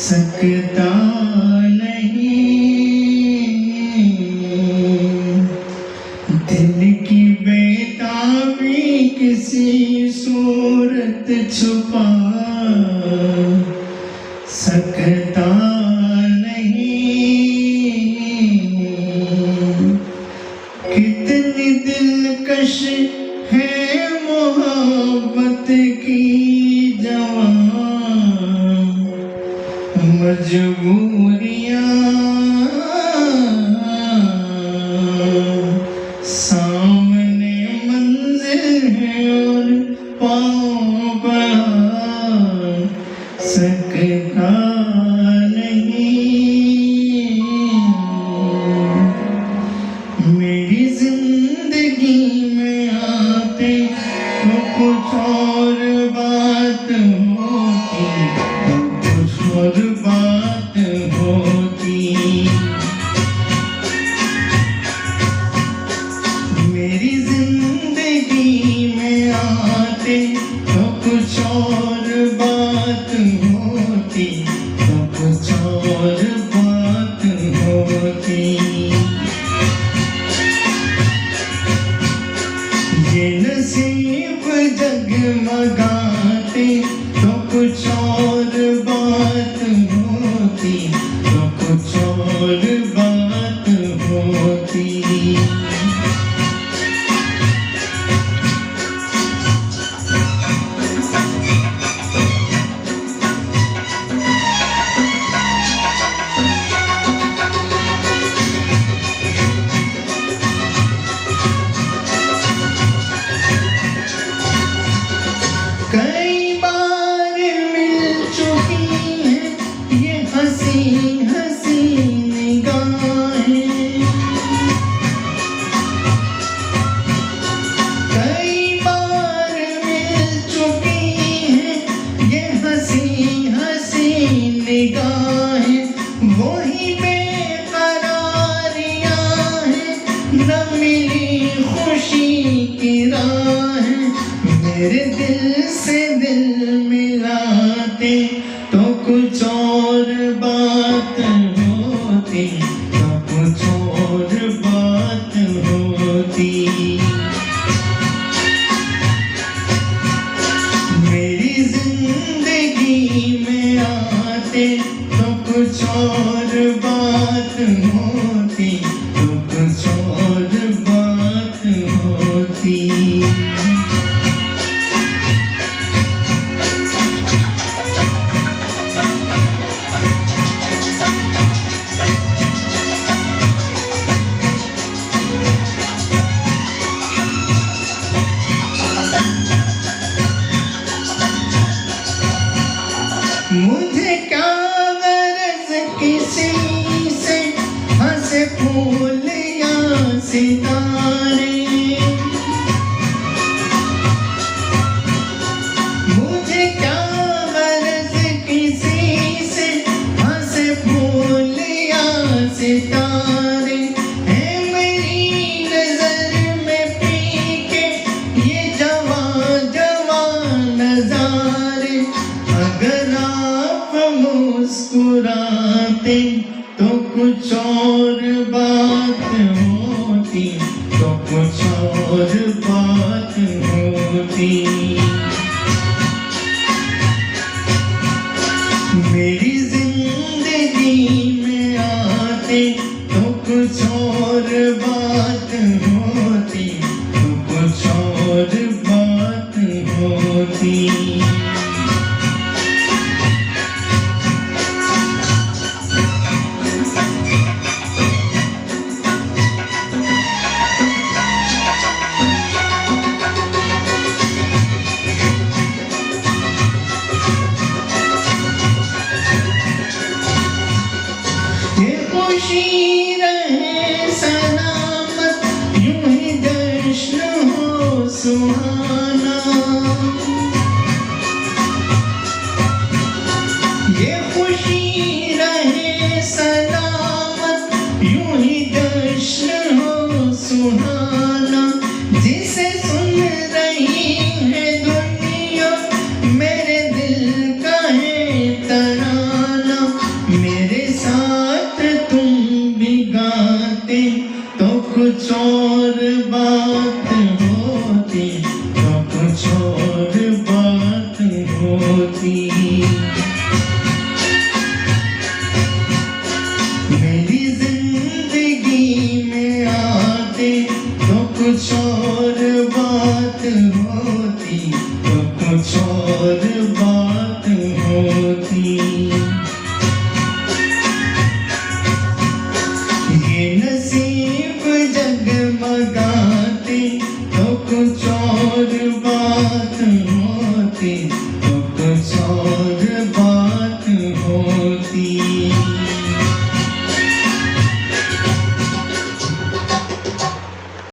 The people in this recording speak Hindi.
सकता नहीं, दिल की बेताबी किसी सूरत छुपा सकता नहीं। कितनी दिलकश है मोहब्बत की जवां मजबूरियां, सामने मंजिल है और पाँव बढ़ा सकता नहीं। मेरी जिंदगी में आते तो कुछ और बात होती, तो कुछ और बात होती। मेरी जिंदगी में आते तो कुछ और बात होती, तो कुछ और बात होती। ये नसीब जगमगाते तो कुछ और बात होती, तो कुछ और बात होती। कई बार मिल चुकी हैं ये हंसी हंसी निगाहें, कई बार मिल चुकी हैं ये हंसी हंसी निगाहें। वही बेकरारियां हैं, न मिली खुशी की राहें। मेरे दिल से दिल मिलाते तो कुछ और बात होती, तो कुछ और बात होती। मेरी जिंदगी में आते तो कुछ और बात होती, तो कुछ और बात होती। मुझे क्या गरज किसी से हंसे फूल या सितारे, मुझे क्या गरज किसी से हंसे फूल या सितारे। है मेरी नजर में फीके ये जवां जवां नजारे। अगर मुस्कुराते तो कुछ और बात होती, तो कुछ और बात होती। मेरी जिंदगी में आते तो कुछ और बात होती, तो कुछ और बात होती। खुशी रहे सलामत यूं ही जश्न हो सुहाना। ये खुशी रहे सलामत यूं ही जश्न हो सुहाना। जिसे सुन रही है दुनिया मेरे दिल का है तराना। की